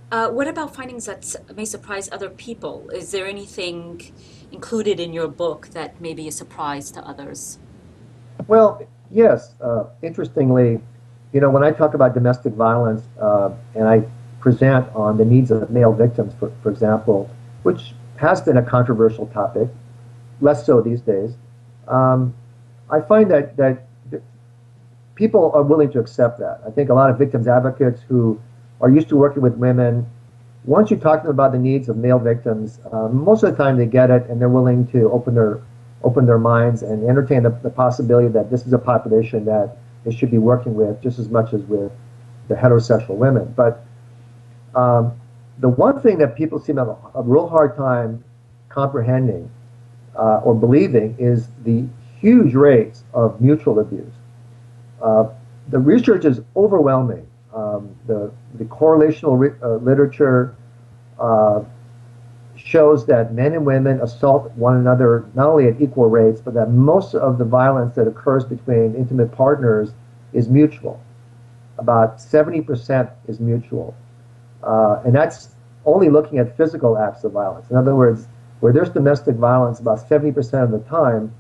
What about findings that may surprise other people? Is there anything included in your book that may be a surprise to others? Well, yes. Interestingly, when I talk about domestic violence and I present on the needs of male victims, for example, which has been a controversial topic, less so these days, um, I find that people are willing to accept that. I think a lot of victims advocates who are used to working with women, once you talk to them about the needs of male victims, most of the time they get it and they're willing to open their minds and entertain the possibility that this is a population that they should be working with just as much as with the heterosexual women. But um, the one thing that people seem to have a real hard time comprehending or believing is the huge rates of mutual abuse. Uh, the research is overwhelming. The correlational literature uh, shows that men and women assault one another not only at equal rates, but that most of the violence that occurs between intimate partners is mutual. About 70% is mutual. And that's only looking at physical acts of violence. In other words, where there's domestic violence, about 70% of the time,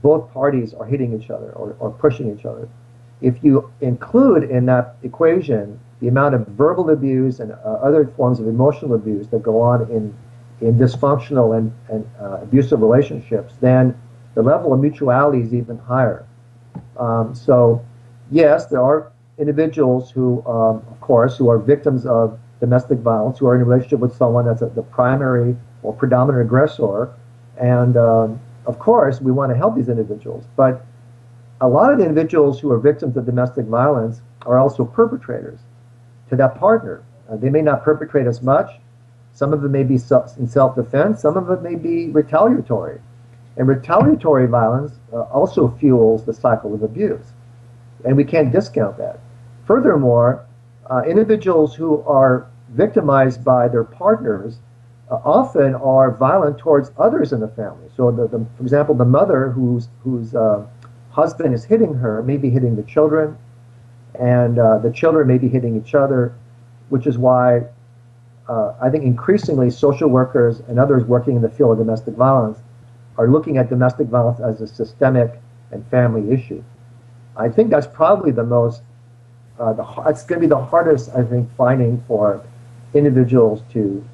both parties are hitting each other or pushing each other. If you include in that equation the amount of verbal abuse and other forms of emotional abuse that go on in dysfunctional and abusive relationships, then the level of mutuality is even higher. So, yes, there are individuals who, of course, who are victims of domestic violence, who are in a relationship with someone that's the primary or predominant aggressor. And of course, we want to help these individuals. But a lot of the individuals who are victims of domestic violence are also perpetrators to that partner. They may not perpetrate as much. Some of it may be in self-defense. Some of it may be retaliatory. And retaliatory violence also fuels the cycle of abuse. And we can't discount that. Furthermore, individuals who are victimized by their partners often are violent towards others in the family. So, for example, the mother whose husband is hitting her may be hitting the children, and the children may be hitting each other, which is why I think increasingly social workers and others working in the field of domestic violence are looking at domestic violence as a systemic and family issue. I think that's probably the most, it's going to be the hardest, I think, finding for individuals to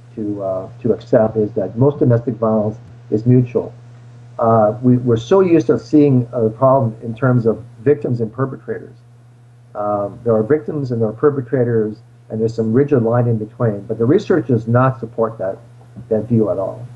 accept is that most domestic violence is mutual. We're so used to seeing a problem in terms of victims and perpetrators. There are victims and there are perpetrators, and there's some rigid line in between. But the research does not support that view at all.